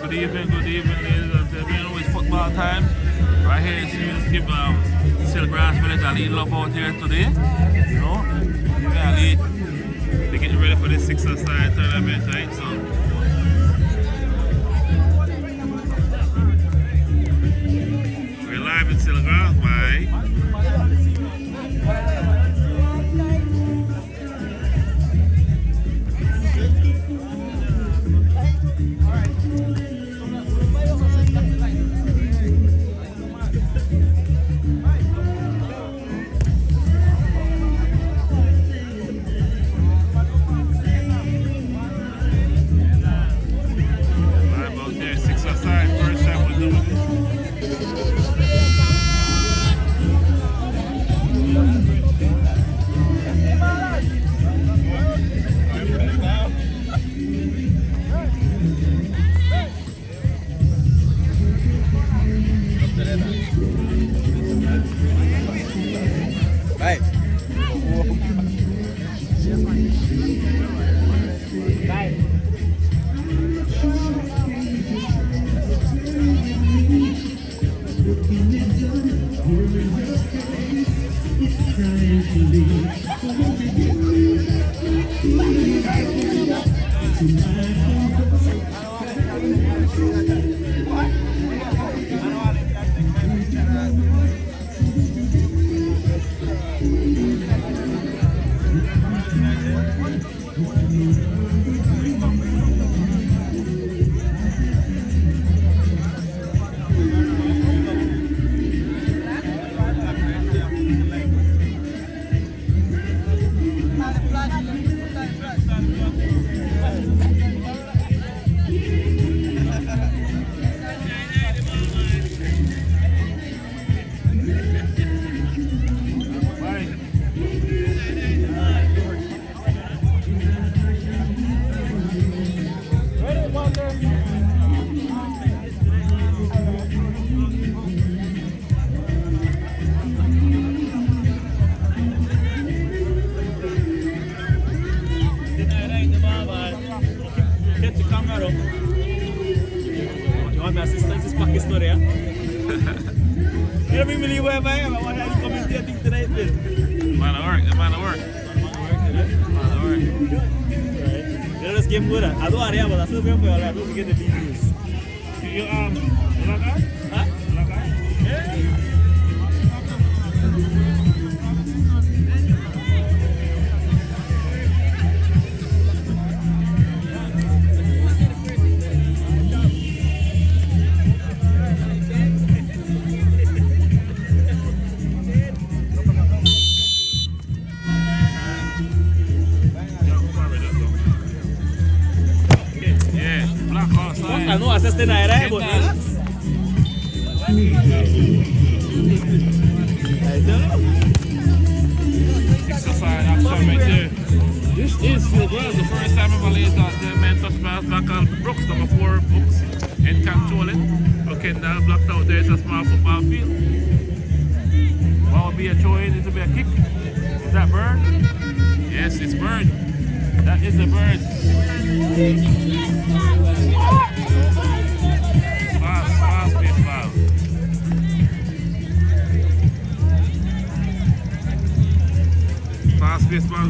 Good evening, ladies and gentlemen. It's football time. Right here in Students give Silgrass Village a little love out here today. You know, they're getting ready for the 6-a-side tournament, right? So we're live in Silgrass by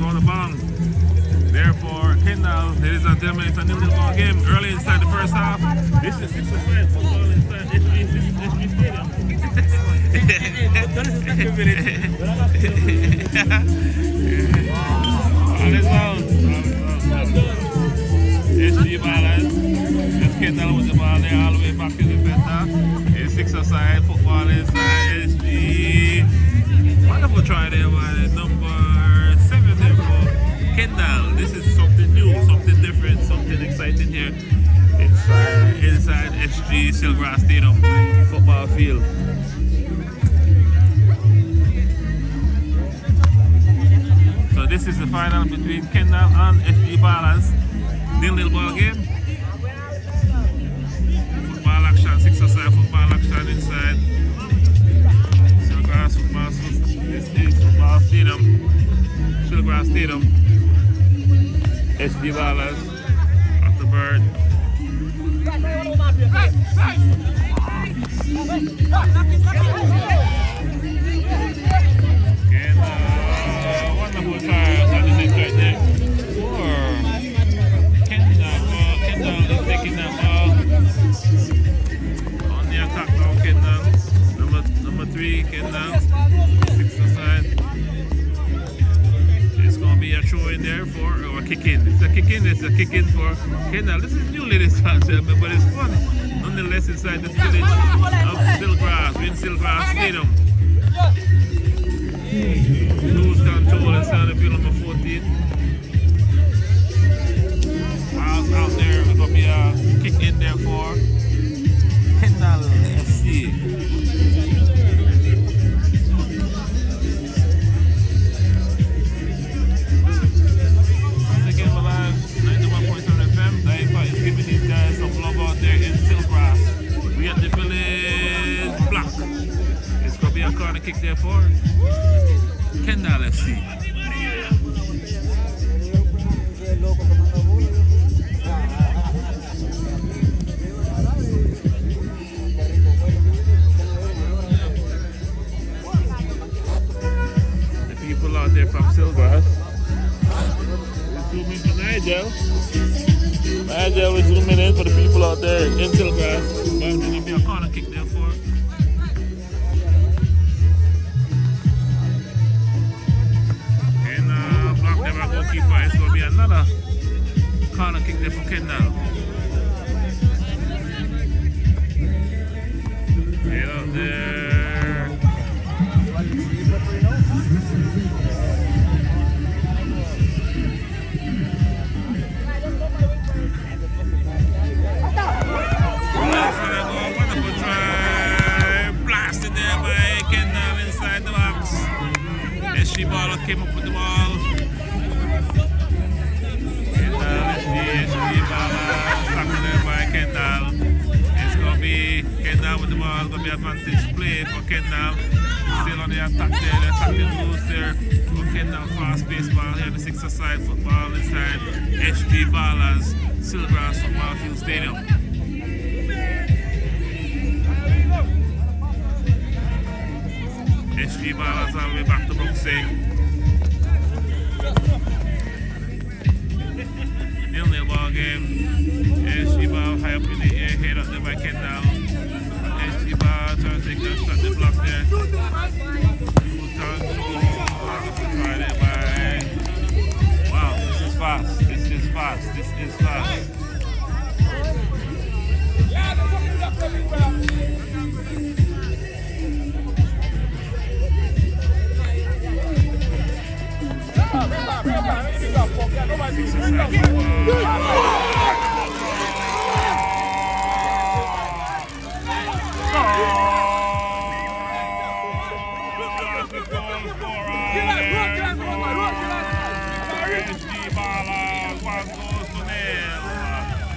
on the ball. Therefore, Kendall, ladies and gentlemen, it's a nil-nil ball game early inside the first first half. This is 6 aside football inside SG Stadium. All is out. SG balance. Just Kendall with the ball there all the way back to the defender. It's 6 aside football inside SG. Wonderful try there by number 7 there for Kendall. This is something new, something different, something exciting here inside SG Silgrass Stadium football field. So this is the final between Kendall and SG Balance. 0-0 ball game. Football action, 6 aside football action inside Silgrass football. This is football stadium, Silgrass Stadium. SG Balance off the bird. Again, wonderful trials on the net right there. Kendall is taking that ball. On the attack now, Kendall. Number 3, Kendall. 6 aside. It's going to be a throw in there or a kick in. It's a kick in for Kendall. This is new, ladies and gentlemen, but it's fun. Nonetheless, inside this village of Silgrass, in Silgrass Stadium. Lose control inside the field number 14. Miles out there, it's going to be a kick in there for Kendall FC. Once again, we're live, 91.7 FM. Daifa is giving these guys some love out there in Silgrass. We at the village block. It's going to be a corner kick there for Kendall FC. The people out there from Silgrass. Zoom in to Nigel. Nigel will zoom in for the people out there in Silgrass. But there's going to be a corner kick there for goalkeeper. It's going to be another corner kick there for Kendall. Get out there. Wonderful try. Blasted there by Kendall inside the box. SG Baller came up with the ball. By Kendall. It's going to be Kendall with the ball. It's going to be advantage play for Kendall. Still on the attack there. The attacking loose there. For Kendall, fast paced ball here. The 6 aside football inside SG Ballers, Silgrass Football Field Stadium. SG Ballers all the way back to Brookside. 0-0 ball game. SG ball high up in the air, head up there by Kendall. SG ball trying to take that shot, the block there. Try there by. Wow, this is fast. This is fast. This is fast.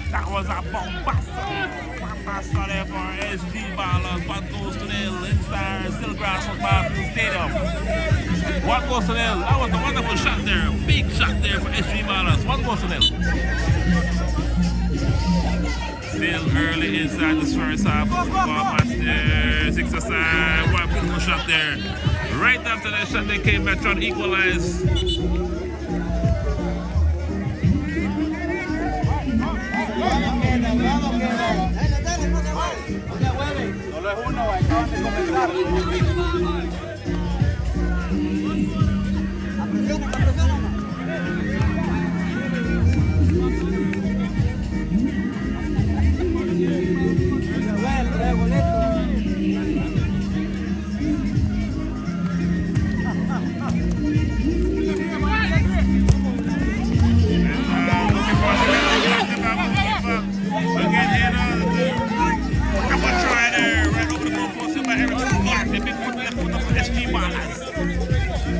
That was a bombasta there for SG Ballers. 1 goes to 0 inside Silgrass Football Field Stadium. 1 goes to 0. That was a wonderful shot there. Big shot there for SG Ballers. 1 goes to 0. Still early inside this first half of football match there. 6 aside. 1 beautiful shot there. Right after that shot, they came back trying to equalize.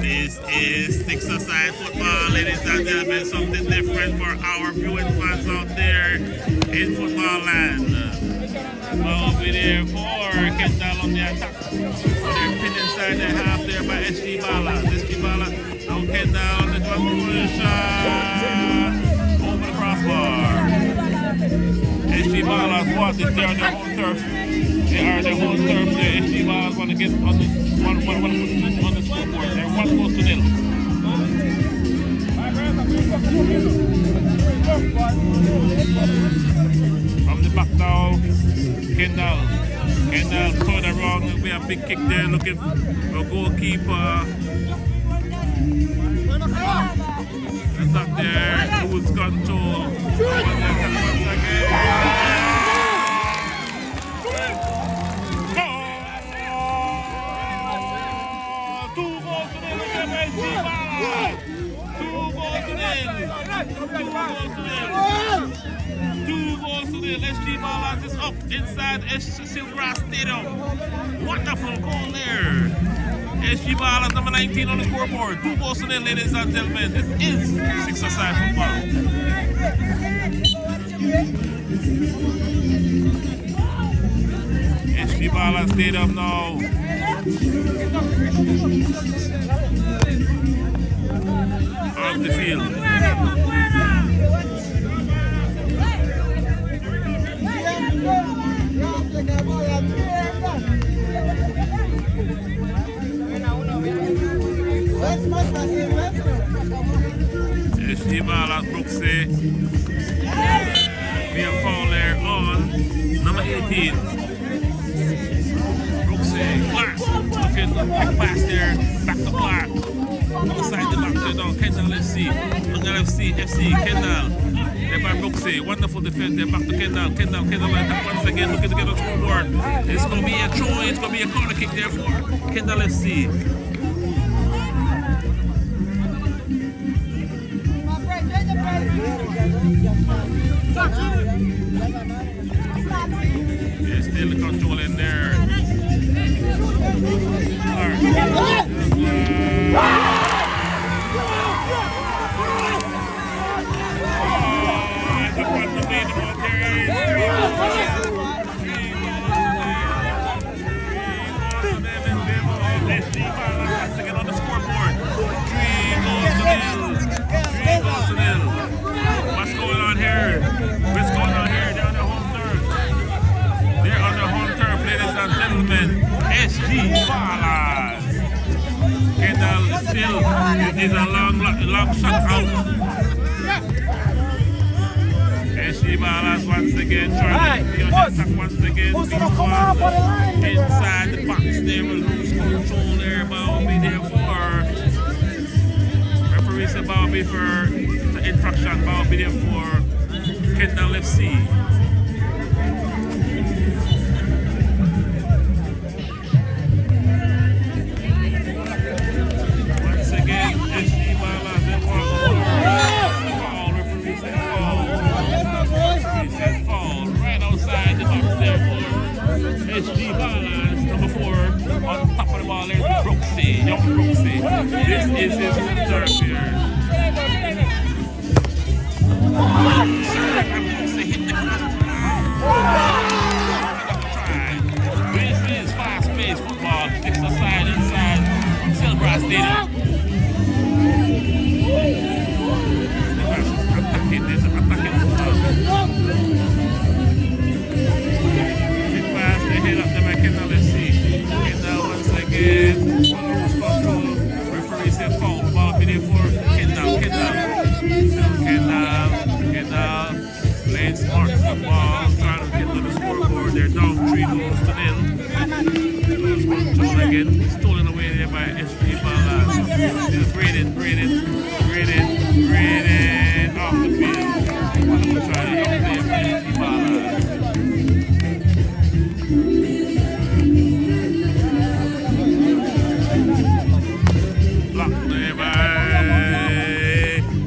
This is six-a-side football, ladies and gentlemen. Something different for our viewing fans out there in football land. Well, we'll be there for Kendall on the attack. They're pinned inside the half there by SG Bala. SG Bala, now Kendall on the drop shot over the crossbar. SG Bala's what? They're on their home turf. They are their home turf there. SG Bala's want to get on the one on the scoreboard. They're 1-0. From the back now, Kendall turned around. We have a big kick there looking for a goalkeeper. Attack there, lose control. Once again. SG Ballers is up inside Silvergrass Stadium. Wonderful goal there. SG Ballers number 19 on the scoreboard. 2-0, ladies and gentlemen. This is six-a-side football. SG Ballers Stadium now. Off the field. SG Bala Brooksy. We have foul there on number 18. Brooksy, Clark looking quick pass there, back to Clark. Outside the back there now, Kendall FC. FC, Kendall. They're by Brooksy. Wonderful defense there, back to Kendall. Kendall attack once again, looking to get on the scoreboard. It's going to be a throw, it's going to be a corner kick there for Kendall FC. They're still controlling there. SG Ballers. Kendall still is a long shot out. SG Ballers once again trying to be on the attack once again. Inside the box there will lose control there, but will be there for referee said will be for the infraction, but will be there for Kendall FC. SG Ballers, number 4, on top of the ball there's Brooksy, young Brooksy. This is his home turf here. And Brooksy hit the try. This is fast-paced football. Six-a-side inside Silvergrass Stadium. Attacking football. Head up the back Kendall FC. Kendall once again. Lose control. Referee said foul. Ball be there for Kendall. Kendall. Lane smart. again. Stolen away there by SG Ballas. Still Braden. Off the field. Wonderful try there by SG Ballas. Blocked there by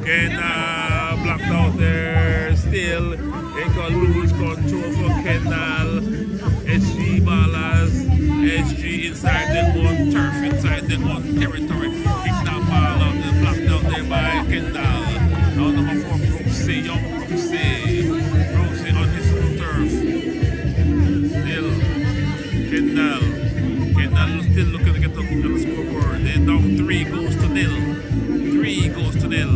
Kendall. Blocked out there. Still, they got lose control for Kendall. SG Ballas. SG inside their own turf, inside their own territory. Kick that ball out there, blocked out there by Kendall. Now number 4, Brooksy, young Brooksy. Brooksy on his own turf. Still, Kendall still looking to get the scoreboard. They're down 3 goals to nil. 3 goals to nil.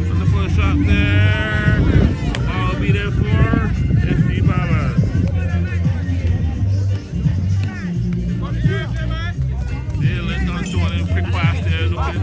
And the first shot there. I'll be there for SG Ballas. Still in control and quick pass there. Looking.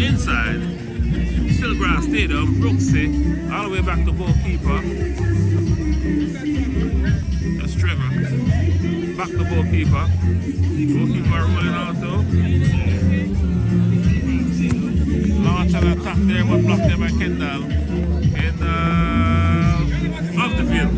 Inside, Stillgrass Stadium, Brooksy, all the way back to goalkeeper. That's Trevor. Back to goalkeeper. Goalkeeper rolling out though. Launch and attack there, but blocked there by Kendall. Kendall off the field.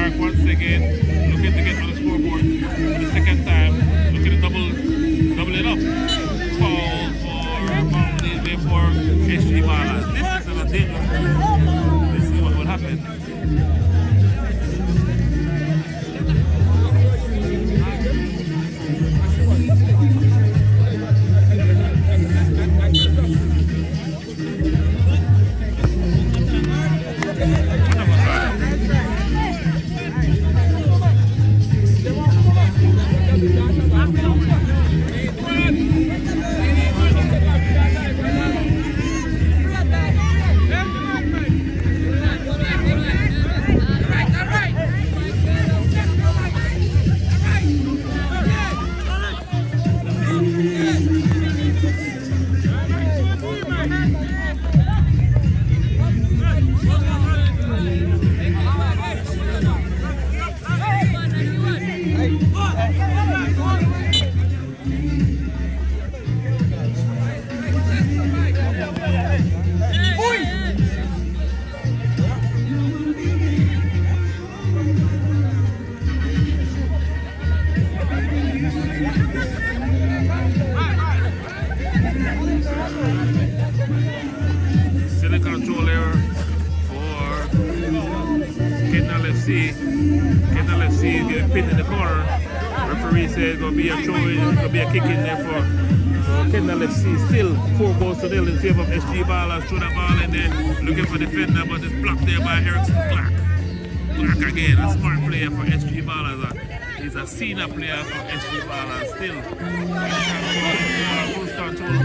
Clark once again looking to get on the scoreboard for the second time, looking to double it up. Foul for Mountain for SG Ballas. This is a dangerous move. Let's see what will happen. Still in control here for Kendall FC. Kendall FC is getting pinned in the corner. Referee says it's going to be a throw in, it's going to be a kick in there for Kendall FC. Still 4-0 in favor of SG Ballas. Throw that ball in there, looking for defender, but it's blocked there by Erickson Clark. Clark again, a smart player for SG Ballas. He's a senior player for SG Ballas. Still full control.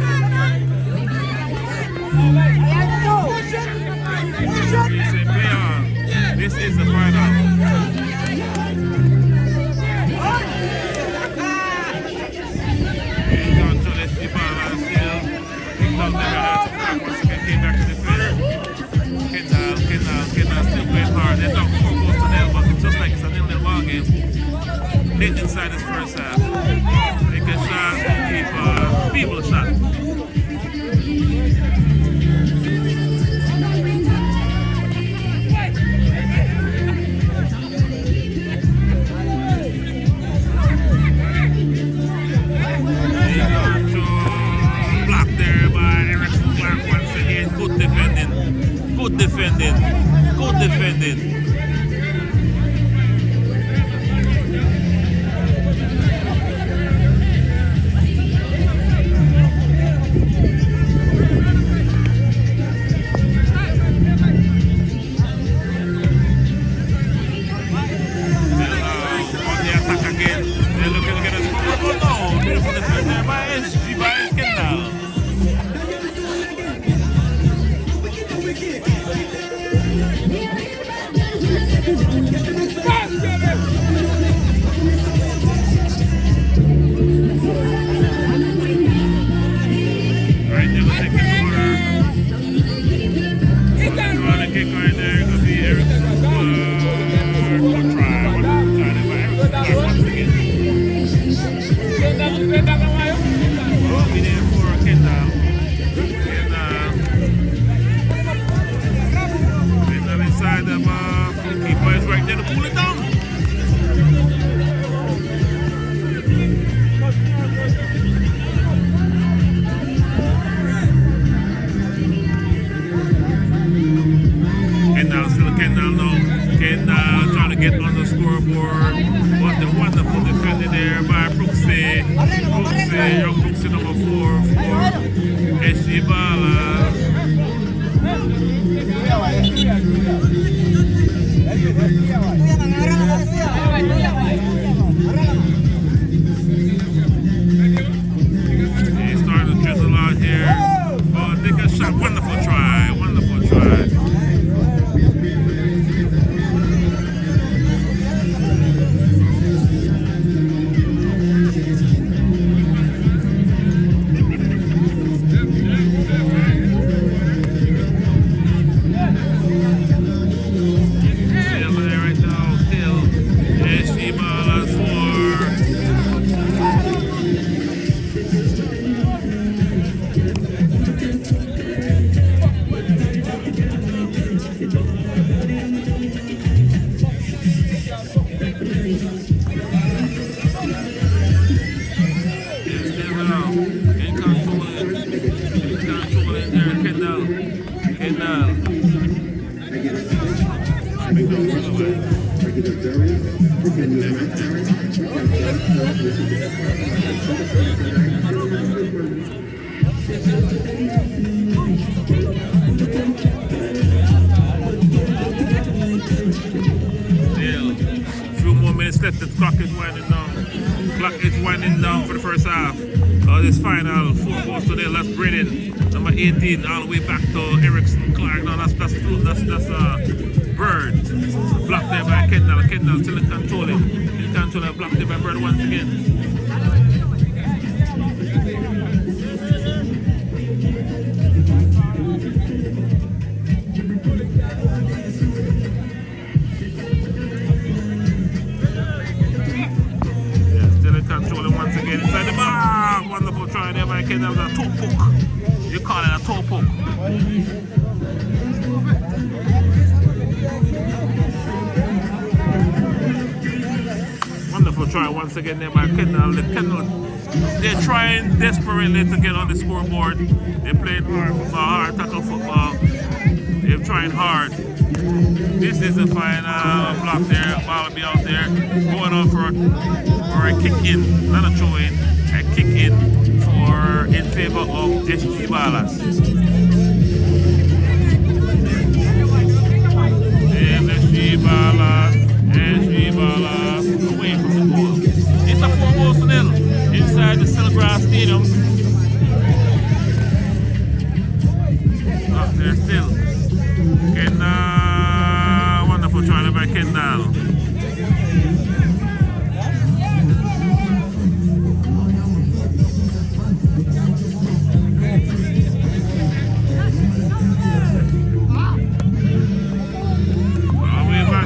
This is the final. He's gone to let the ball and still picked up the right once again, came back to the field. Kendall still playing hard. They're not 4 goals to nil, but just like it's a 0-0 ball game. Late inside this first half. Take a shot, keep a feeble shot. Good defending. On the attack again. They're looking to get a score. Oh no, beautiful defense there by SG, by Kendall. Right there, the second quarter. Trying to kick right there. Gonna be Erickson Clark. One try there by Erickson Clark once again. Well, we there for Kendall. Kendall inside them. Goalkeeper is right there to pull it down. Kendall now. Kendall trying to get on the scoreboard. What a wonderful defender there by Brooksy. Young Brooksy number 4 for SG Ballas. He's starting to drizzle out here. Oh, take a shot. Wonderful try. Wonderful try. Few more minutes left. The clock is winding down. Clock is winding down for the first half. This final 4 goals to nil. That's Braden, number 18, all the way back to Erickson Clark. No, that's Bird. Blocked there by Kendall. Kendall still in control. In control, blocked there by Bird once again. Controlling once again inside the bar. Wonderful try there by Kendall. A toe poke. You call it a toe poke. Wonderful try once again there by Kendall. They're trying desperately to get on the scoreboard. They're playing hard football, hard tackle football. They're trying hard. This is the final block there. Ball will be out there. Going on for a kick in, not a throw in, a kick in in favor of SG Ballas. And SG Ballas away from the goal. It's a 4 goals to nil inside the Silvergrass Stadium. Up there still. Kendall, wonderful try by Kendall.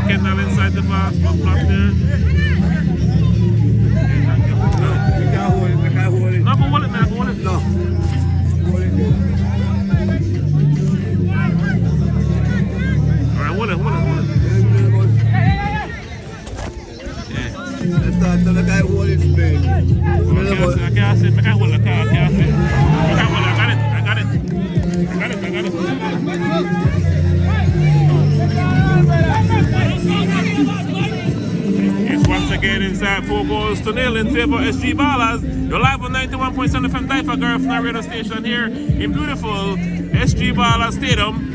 Kendall inside the box, block there. You can't hold it, I can't hold it. No, go hold it, man, go hold it. No. Alright, hold it. Yeah. Let's start to the guy hold it, man. I can't see, I can't hold it. I got it. It's once again inside 4 goals to nil in favor of SG Ballas. You're live on 91.7 FM Difa Girl from our radio station here in beautiful SG Ballas Stadium.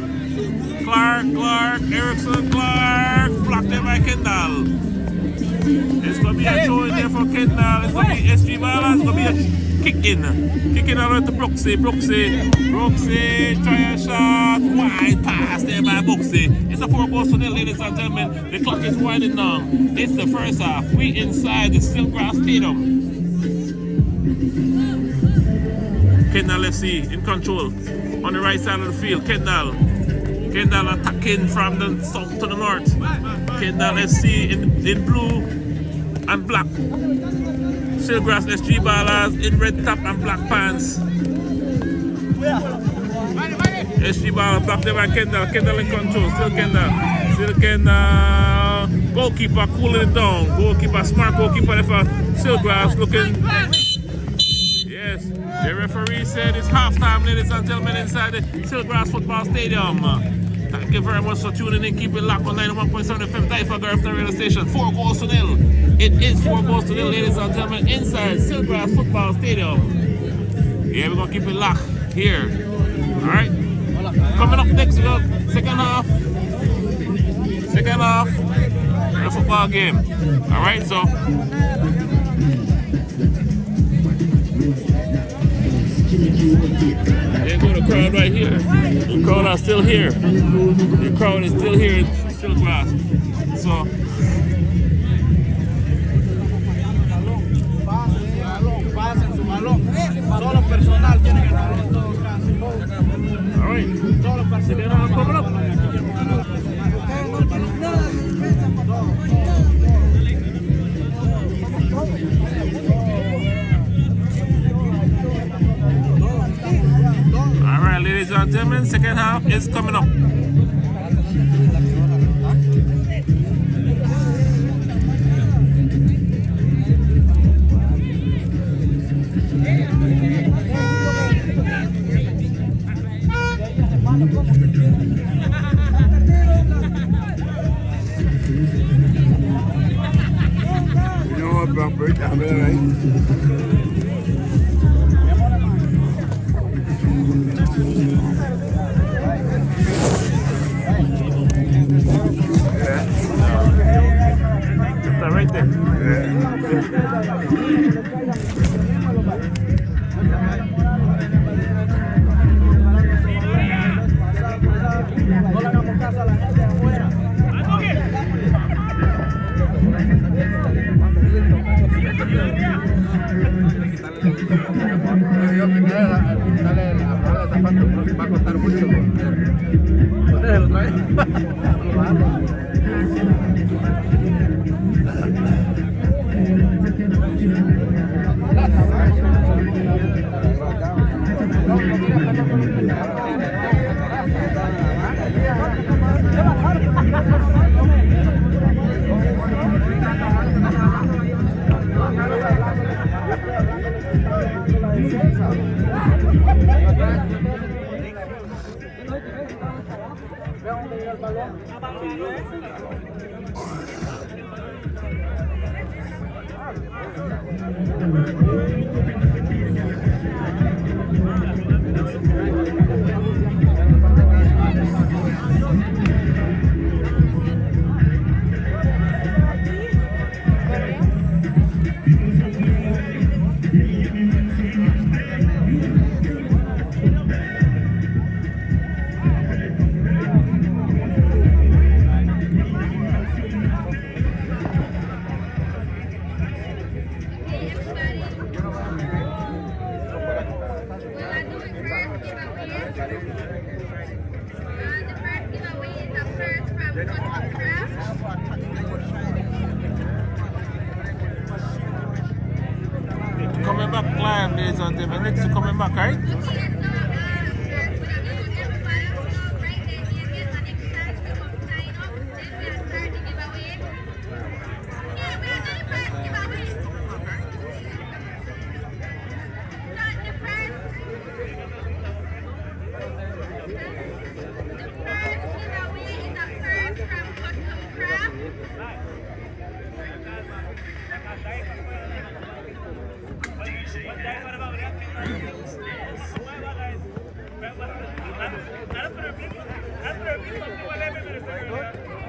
Clark, Erickson Clark, blocked there by Kendall. It's going to be a throw in there for Kendall. It's going to be SG Ballas. It's going to be a kick in over to Brooksy, try a shot, wide pass there by Brooksy. It's a 4 goals to nil, ladies and gentlemen. The clock is winding down. It's the first half. We inside the Silvergrass Stadium. Kendall FC in control on the right side of the field. Kendall attacking from the south to the north. Kendall FC in blue and black. Silvergrass SG Ballas in red top and black pants. SG Ballas blocked there by Kendall. Kendall in control. Still Kendall. Goalkeeper cooling it down. Smart goalkeeper for Silvergrass looking. Yes, the referee said it's halftime, ladies and gentlemen, inside the Silvergrass Football Stadium. Thank you very much for tuning in. Keep it locked on 91.7 FM Difa Girl from the radio station. 4 goals to nil. It is 4 goals to nil, ladies and gentlemen, inside Silvergrass Football Stadium. Yeah, we're gonna keep it locked here. Alright. Coming up next, we got second half of the football game. Alright, so there go the crowd right here. The crowd are still here. The crowd is still here in Silvergrass. So Solo personal tiene que estar en todos casos. alright. Second half coming up. Alright, ladies and gentlemen, second half is coming up. Bird, right? Está right there. No le hagamos caso a la gente de afuera. Yo primero al quitarle la prueba de zapatos va a costar mucho. Ponéselo otra vez. Coming back live, ladies and gentlemen. Next to coming back, right? Gracias.